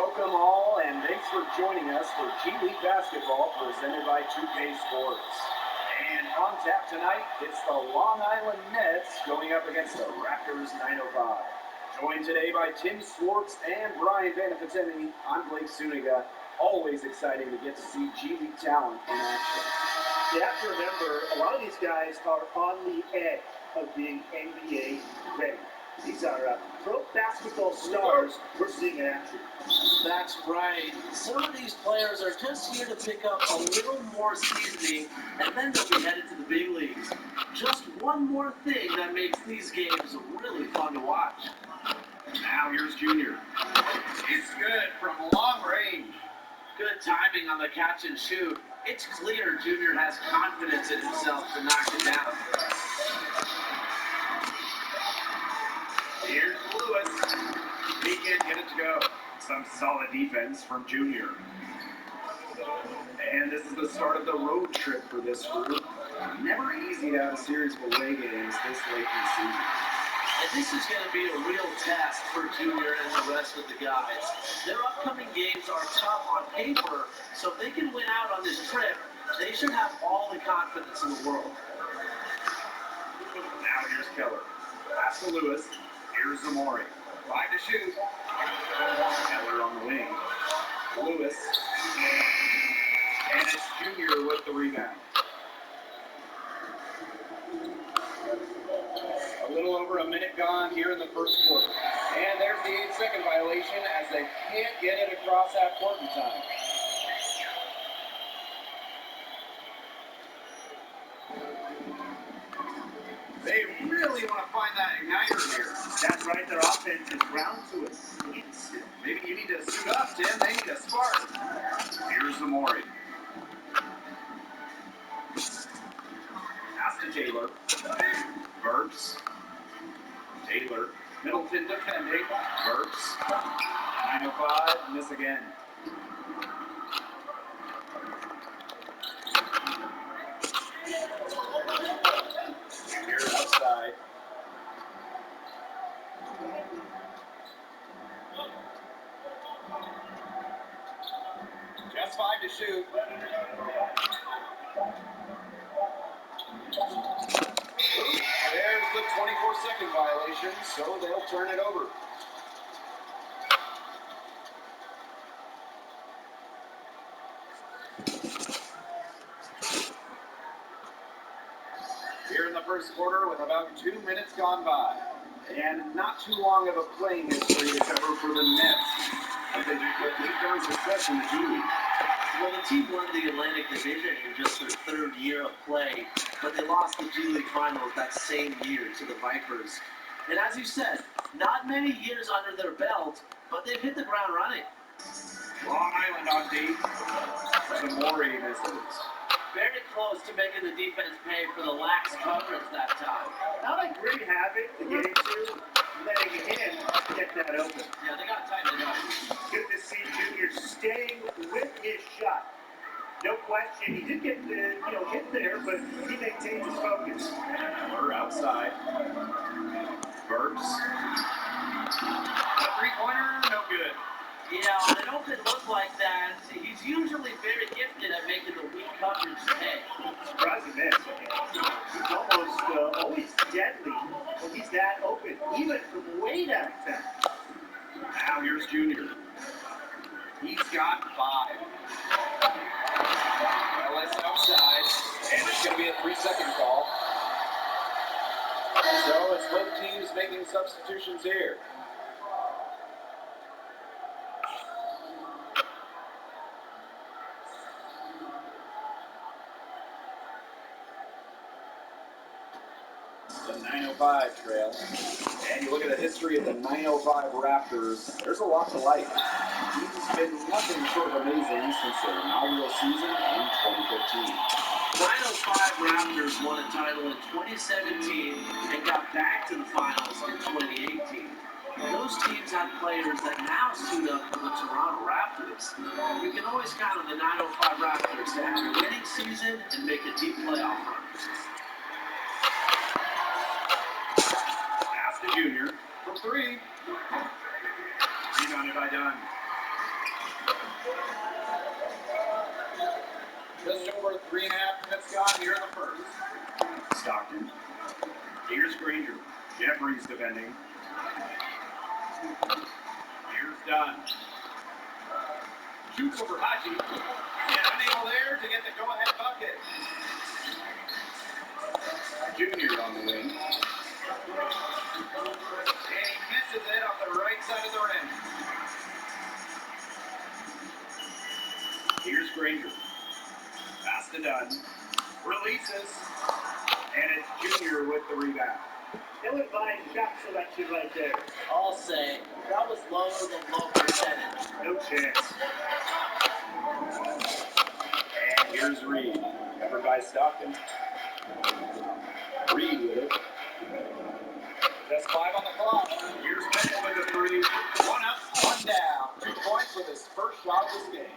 welcome all, and thanks for joining us for G League Basketball presented by 2K Sports. And on tap tonight, it's the Long Island Nets going up against the Raptors 905. Joined today by Tim Swartz and Brian Vanafantemi, I'm Blake Suniga. Always exciting to get to see G League talent in action. You have to remember, a lot of these guys are on the edge of being NBA ready. These are pro basketball stars we're seeing in action. That's right. Some of these players are just here to pick up a little more seasoning, and then they'll be headed to the big leagues. Just one more thing that makes these games really fun to watch. Now here's Junior. It's good from long range. Good timing on the catch and shoot. It's clear Junior has confidence in himself to knock it down. Here's Lewis. He can't get it to go. Some solid defense from Junior. And this is the start of the road trip for this group. Never easy to have a series of away games this late in the season. And this is going to be a real test for Junior and the rest of the guys. Their upcoming games are tough on paper, so if they can win out on this trip, they should have all the confidence in the world. Now here's Keller. Pass to Lewis. Here's Zamori. 5 to shoot. Keller on the wing. Lewis. And it's Junior with the rebound. A little over a minute gone here in the first quarter. And there's the 8-second violation as they can't get it across half court in time. They really want to find that igniter here. That's right, their offense is ground to it. Maybe you need to suit up, Tim. They need a spark. Here's Zamori. Pass to Taylor. Burks. Taylor. Middleton defending. Burks. 905. Miss again. Here outside. Just 5 to shoot. There's the 24-second violation, so they'll turn it over. Here in the first quarter with about 2 minutes gone by. And not too long of a playing history to cover for the Nets. But they found success in the G League. Well, the team won the Atlantic Division in just their third year of play, but they lost the G League Finals that same year to the Vipers. And as you said, not many years under their belt, but they've hit the ground running. Long Island on D. Zamori misses. Very close to making the defense pay for the lax coverage that time. Not a great habit to get into, letting him get that open. Yeah, they got to tighten it up. Good to see Junior staying with his shot. No question, he did get hit there, but he maintains his focus. We're outside. Burks. A three-pointer, no good. Yeah, on an open look like that, he's usually very gifted at making the weak coverage pay. Surprising miss. He's almost always deadly when he's that open, even from way downtown. Now here's Junior. He's got 5. Ellis outside, and it's going to be a 3-second call. So it's both teams making substitutions here. The 905 trail. And you look at the history of the 905 Raptors, there's a lot to like. He's been nothing short of amazing since their inaugural season in 2015. 905 Raptors won a title in 2017 and got back to the finals in 2018. Those teams had players that now suit up for the Toronto Raptors. You can always count on the 905 Raptors to have a winning season and make a deep playoff run. Junior from 3. Rebounded by Dunn. Just over 3.5 minutes gone here in the first. Stockton. Here's Granger. Jeffries defending. Here's Dunn. Shoots over Haji. And unable there to get the go-ahead bucket. Junior on the wing. And he misses it off the right side of the rim. Here's Granger. Pass to Dunn. Releases. And it's Junior with the rebound. Ill-advised shot selection right there. I'll say that was lower than low percentage. No chance. And here's Reed. Covered by Stockton. Reed with it. Just 5 on the clock. Here's Bennett with the 3. 1 up, 1 down. 2 points with his first shot of this game.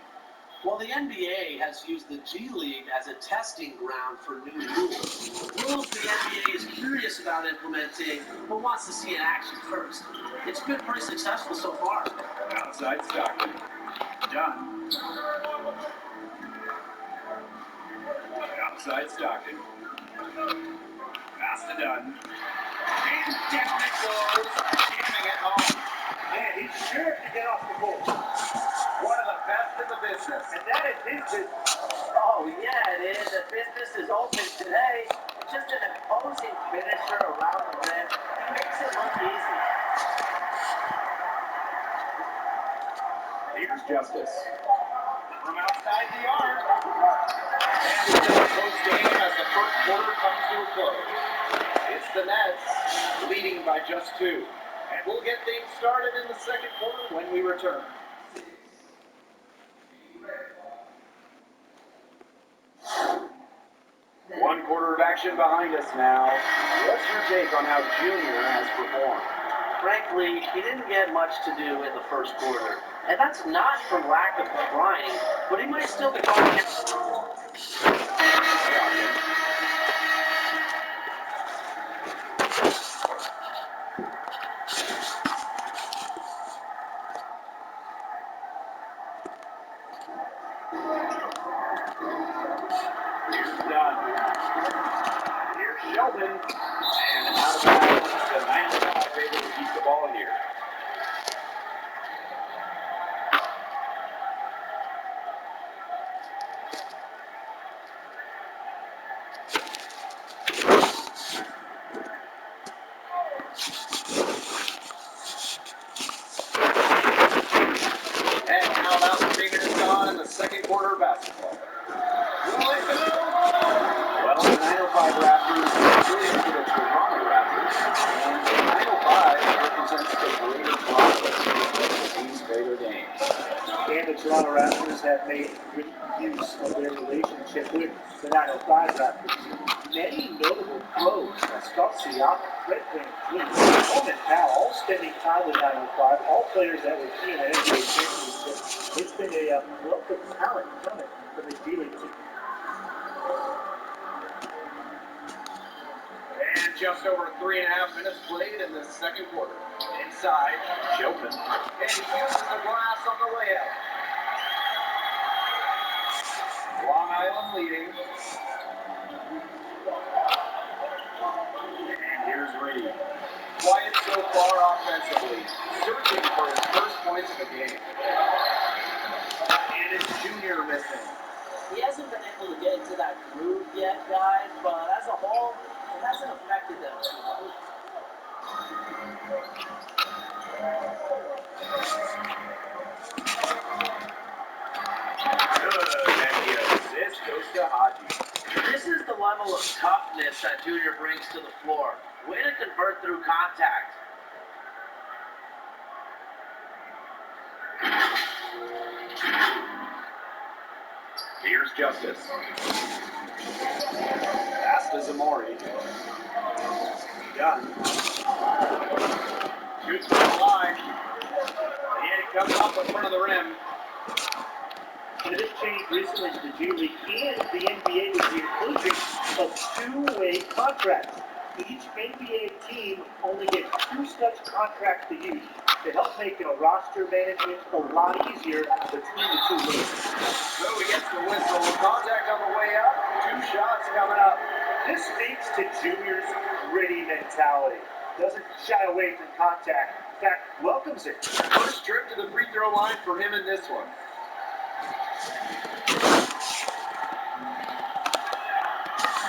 Well, the NBA has used the G League as a testing ground for new rules. Rules the NBA is curious about implementing, but wants to see in action first. It's been pretty successful so far. Outside Stockton. Dunn. Outside Stockton. Pass to Dunn. And down it goes. Jamming it home. Man, he's sure to get off the board. One of the best in the business. And that is his business. Oh, yeah, it is. The business is open today. It's just an imposing finisher around the rim. He makes it look easy. Here's Justice. From outside the arc. And it's a close game as the first quarter comes to a close. It's the Nets leading by just 2. And we'll get things started in the second quarter when we return. One quarter of action behind us now. What's your take on how Junior has performed? Frankly, he didn't get much to do in the first quarter. And that's not from lack of trying, but he might still be going against. Here's Dunn. Here's Sheldon. And out of bounds. The 95 able to keep the ball here. And how about the fingers on in the second quarter of basketball? Well, the 905 Raptors really into the Toronto Raptors. And the 905 represents the greater process of the team's greater games. And the Toronto Raptors have made good use of their relationship with the 905 Raptors. Many notable pros, Scott Siakam, Fred VanVleet, Norman Powell, all spending time with 905, all players that were key in the NBA championship. It's been a wealth of talent coming from the G League team. And just over 3.5 minutes played in the second quarter. Inside, Sheldon. And he uses the glass on the layup. Long Island leading. And here's Reed. Quiet so far offensively. Searching for his first points of the game. And it's Junior missing. He hasn't been able to get into that groove yet, guys, but as a whole, it hasn't affected them too much. Good. And the assist goes to Haji. This is the level of toughness that Junior brings to the floor. Way to convert through contact. Here's Justice. Pass to Zamori. Dunn. Shoots from the line. And he comes off in front of the rim. And this changed recently to the G League and the NBA with the inclusion of two-way contracts. Each NBA team only gets 2 such contracts to use to help make roster management a lot easier between the two leagues. So he gets the whistle. Contact on the way up. 2 shots coming up. This speaks to Junior's gritty mentality. Doesn't shy away from contact. In fact, welcomes it. First trip to the free throw line for him in this one.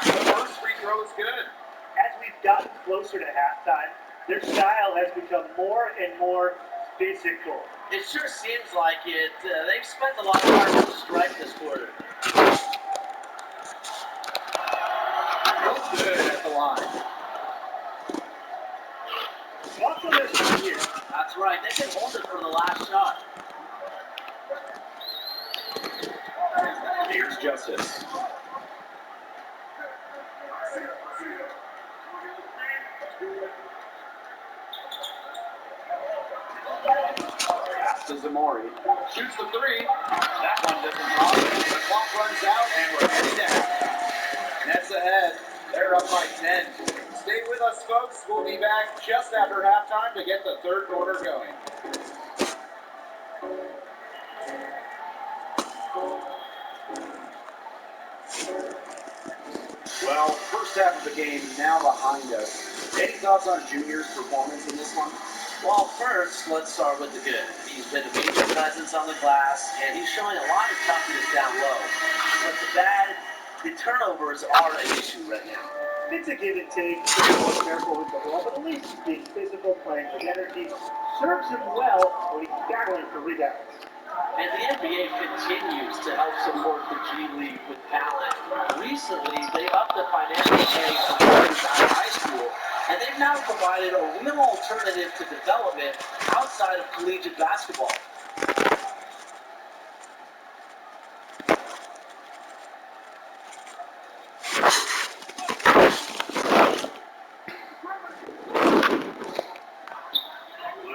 The first free throw is good. As we've gotten closer to halftime, their style has become more and more physical. It sure seems like it. They've spent a lot of time to strike this quarter. Looks good at the line. Watch on this right here. That's right. They can hold it for the last shot. Here's Justice. Pass to Zamori. Shoots the 3. That one doesn't drop. The clock runs out and we're heading down. Nets ahead. They're up by 10. Stay with us, folks. We'll be back just after halftime to get the third quarter going. Well, first half of the game now behind us. Any thoughts on Junior's performance in this one? Well, first, let's start with the good. He's been a major presence on the glass, and he's showing a lot of toughness down low. But the bad, the turnovers are an issue right now. It's a give and take. He's more careful with the ball, but at least he's being physical, playing with energy. Serves him well when he's battling for rebounds. And the NBA continues to help support the G League with talent. Recently, they upped the financial pay for players out of high school, and they've now provided a real alternative to development outside of collegiate basketball.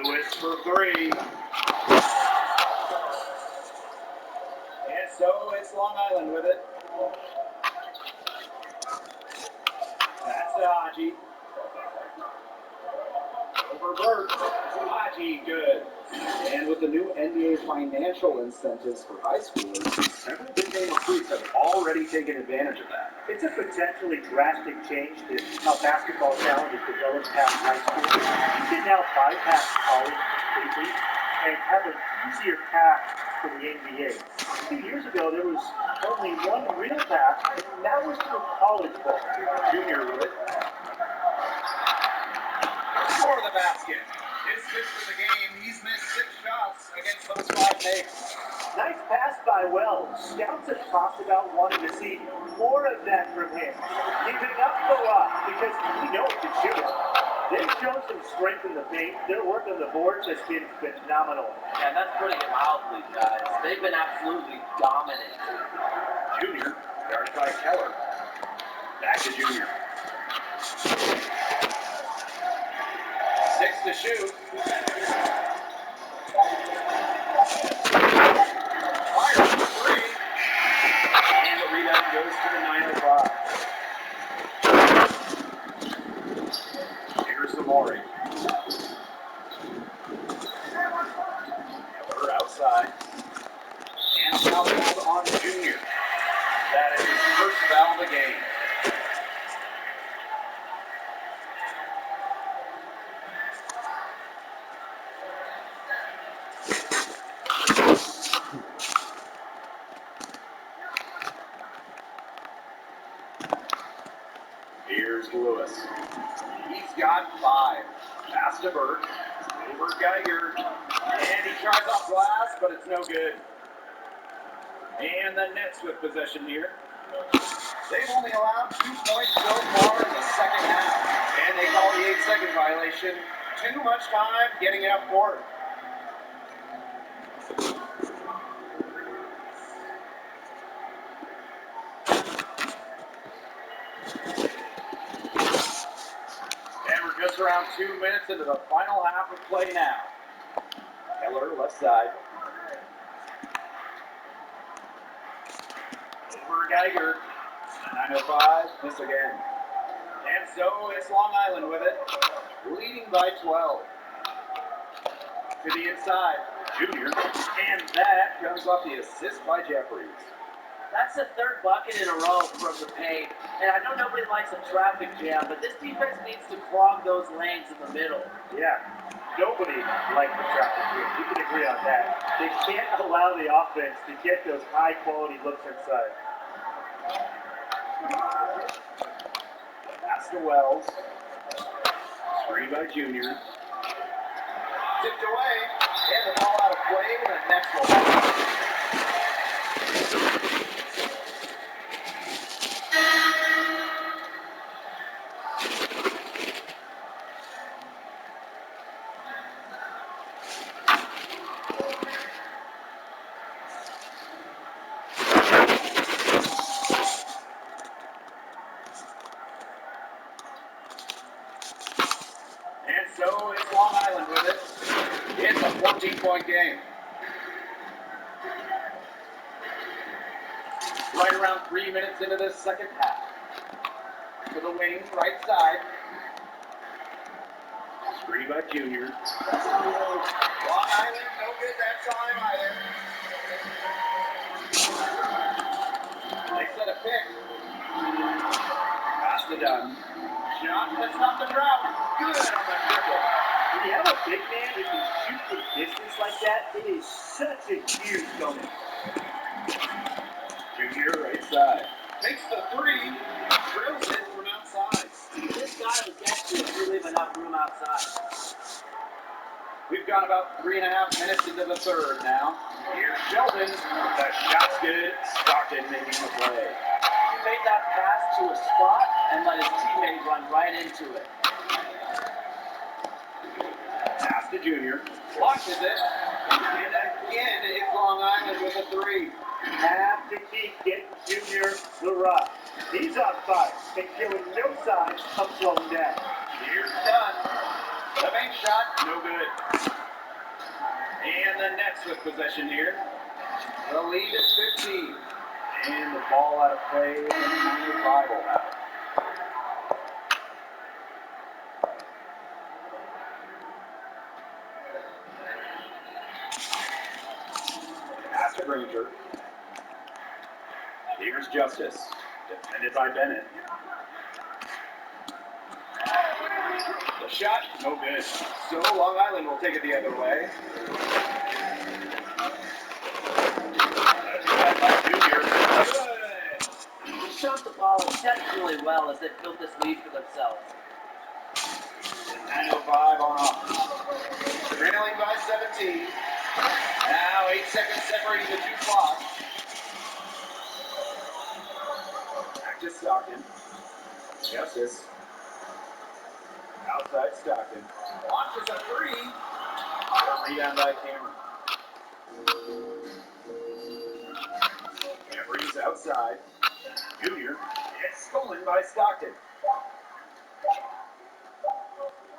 Lewis for 3. And so it's Long Island with it. That's Haji. Over Burt. Haji, good. And with the new NBA financial incentives for high schoolers, several big-name recruits have already taken advantage of that. It's a potentially drastic change to how basketball talent is developed past high school. You can now bypass college completely and have an easier path to the NBA. A few years ago, there was only one real path, and that was through college ball. Junior with it. For the basket. His 6th of the game. He's missed 6 shots against those 5 makes. Nice pass by Wells. Scouts have talked about wanting to see more of that from him. Keeping up the rock because we know he can shoot it. They've shown some strength in the paint. Their work on the boards has been phenomenal. And that's putting it mildly, guys. They've been absolutely dominant. Junior, guarded by Keller. Back to Junior. 6 to shoot. Fires for 3. And the rebound goes to the 905. Here's Zamori. Keller outside. And foul called on Junior. That is his first foul of the game. Here's Lewis. He's got 5. Pass to Burt. Over Geiger. And he tries off glass, but it's no good. And the Nets with possession here. They've only allowed 2 points so far in the second half. And they call the 8-second violation. Too much time getting out court. And we're just around 2 minutes into the final half of play now. Keller, left side. Over Geiger. 905, miss again. And so it's Long Island with it, leading by 12. To the inside, Junior, and that comes off the assist by Jeffries. That's the third bucket in a row from the paint. And I know nobody likes a traffic jam, but this defense needs to clog those lanes in the middle. Yeah, nobody likes the traffic here. You can agree on that. They can't allow the offense to get those high-quality looks inside. Pass to Wells. Screen by Junior. Tipped away. And the ball out of play. The next one. And so it's Long Island with it. It's a 14-point game. Right around 3 minutes into the second half. To the wing, right side. Screen by Junior. Long Island, no good that time either. They set a pick. Pass to Dunn. Shot, that's not the drought. Good on the triple. When you have a big man who can shoot from distance like that, it is such a huge bonus. Junior, right side. Takes the three. Drills it from outside. This guy was actually leaving enough room outside. We've gone about 3.5 minutes into the third now. Here's Sheldon. The shot's good. Stockton making the play. He made that pass to a spot and let his teammate run right into it. Pass to Junior. Launches it. And again, it's Long Island with a three. Have to keep getting Junior the rock. He's on fire and showing no signs of slowing down. Here's Dunn. The main shot, no good. And the Nets with possession here. The lead is 15. And the ball out of play, and 95 will have it. Pass to Granger. Here's Justice. Defended by Bennett. The shot, no good. So Long Island will take it the other way. That's by Junior. Good. They shot the ball exceptionally well as they built this lead for themselves. 9:05 on off. Trailing by 17. Now 8 seconds separating the two clocks. Back to Stockton. Justice. Outside Stockton. Launches a three. Rebound by Cameron. Jeffries outside. Junior. It's stolen by Stockton.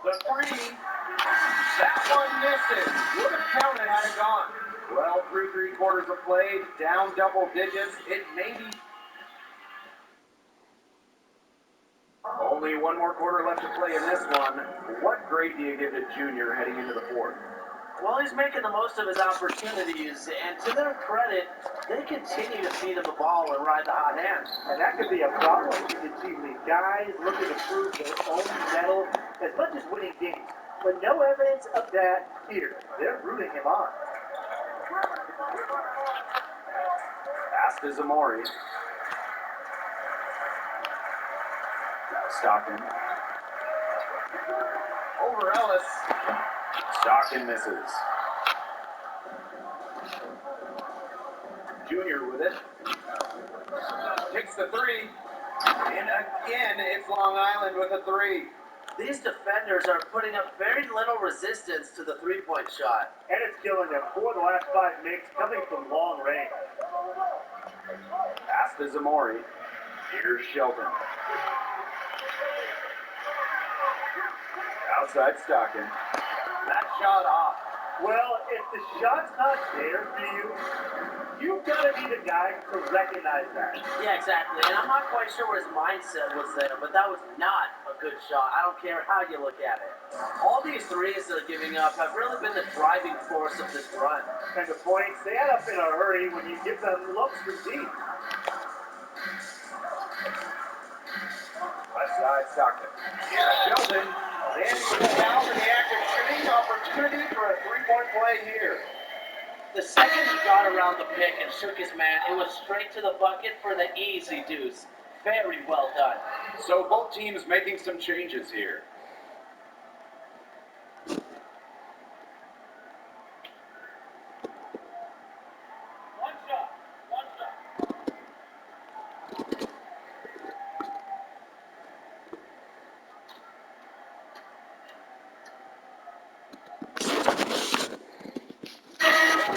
The three. That one misses. Would have counted had it gone. Well, through 3/4 of play, down double digits. It may be. Only one more quarter left to play in this one. What grade do you give to Junior heading into the fourth? Well, he's making the most of his opportunities, and to their credit, they continue to feed him the ball and ride the hot hand. And that could be a problem for the team league. Guys looking to prove their own mettle as much as winning games. But no evidence of that here. They're rooting him on. Pass to Zamori. Stockton. Over Ellis. Stockton misses. Junior with it. Takes the three. And again, it's Long Island with a three. These defenders are putting up very little resistance to the three-point shot. And it's killing them. 4 of the last 5 makes coming from long range. Pass to Zamori. Here's Shelton. Outside Stockton. That shot off. Well, if the shot's not there for you, you've got to be the guy to recognize that. Yeah, exactly. And I'm not quite sure what his mindset was there, but that was not a good shot. I don't care how you look at it. All these threes they're giving up have really been the driving force of this run. And the points, they add up in a hurry when you give them looks for deep. Left side, Stockton. Here's Shelton. In for the foul in the act of shooting. Opportunity for a three-point play here. The second he got around the pick and shook his man, it was straight to the bucket for the easy deuce. Very well done. So both teams making some changes here. One shot. One shot.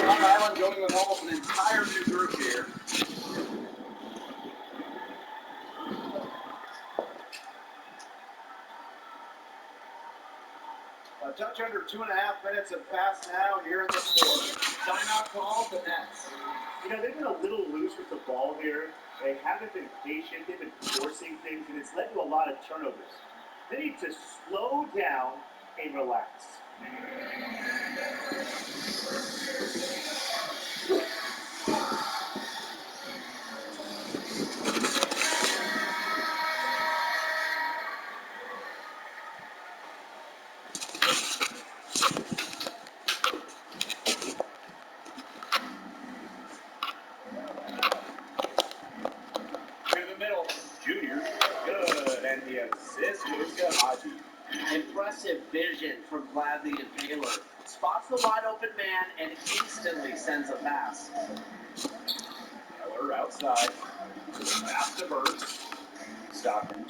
Long Island going with almost an entire new group here. A touch under 2.5 minutes have passed now here in the fourth. Timeout call, the Nets. You know, they've been a little loose with the ball here. They haven't been patient. They've been forcing things, and it's led to a lot of turnovers. They need to slow down and relax. To the middle. Junior. Good. And the assist goes to Haji. Impressive vision from Gladly and Taylor. Spots the wide open man and instantly sends a pass. Miller outside. Pass to Burks. Stockton.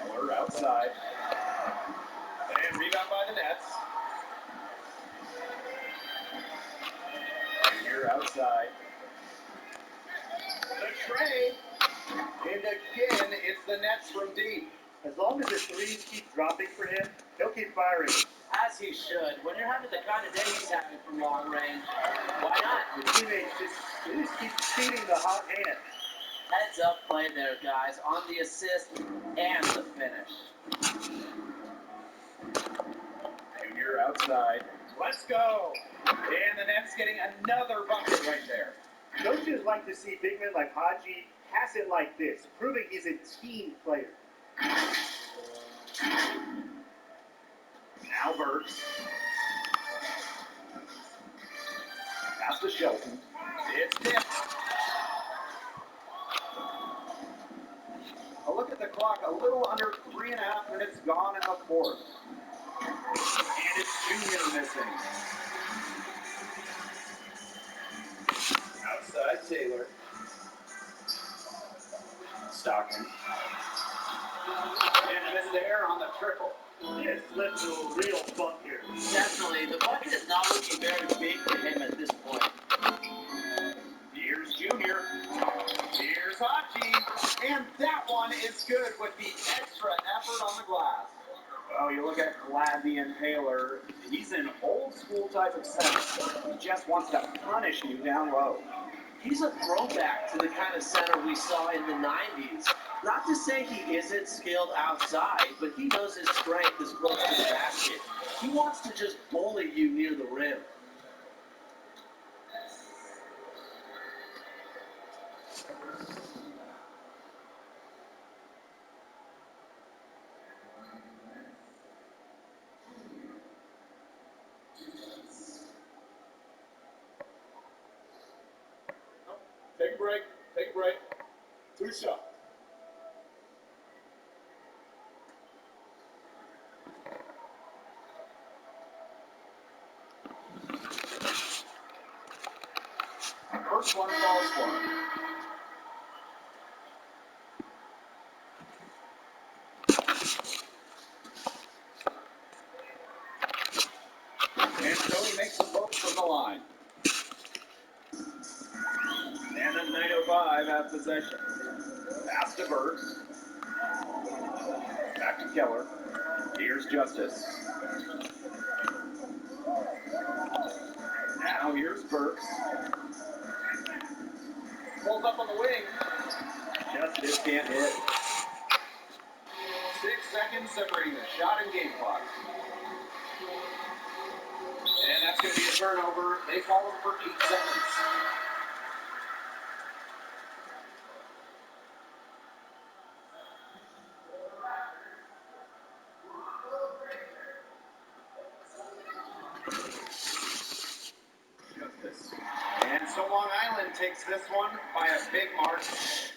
Miller outside. And rebound by the Nets. Junior outside. The trade. And again, it's the Nets from deep. As long as the threes keep dropping for him, he'll keep firing. As he should. When you're having the kind of day he's having from long range, why not? The teammates just keep feeding the hot hand. Heads up play there, guys, on the assist and the finish. Junior outside. Let's go. And the Nets getting another bucket right there. Coaches like to see big men like Haji pass it like this, proving he's a team player. Now Burks. Pass to Shelton. It's tipped. A look at the clock. A little under 3.5 minutes gone in the fourth. And it's Junior missing. Outside Taylor. Stockton. And a miss there on the triple. He has slipped to a real funk here. Definitely, the bucket is not looking very big for him at this point. Here's Junior. Here's Haji. And that one is good with the extra effort on the glass. Well, you look at Gladly and Taylor. He's an old school type of center. He just wants to punish you down low. He's a throwback to the kind of center we saw in the 90s. Not to say he isn't skilled outside, but he knows his strength is close to the basket. He wants to just bully you near the rim. Take a break. Take a break. 2 shots. First one falls for him. And Cody makes the vote from the line. And the 905 have possession. Pass to Burks. Back to Keller. Here's Justice. Now here's Burks. Pulls up on the wing. Justice can't hit. 6 seconds separating the shot and game clock. And that's going to be a turnover. They call him for 8 seconds. Justice. And so Long Island takes this one by a big margin.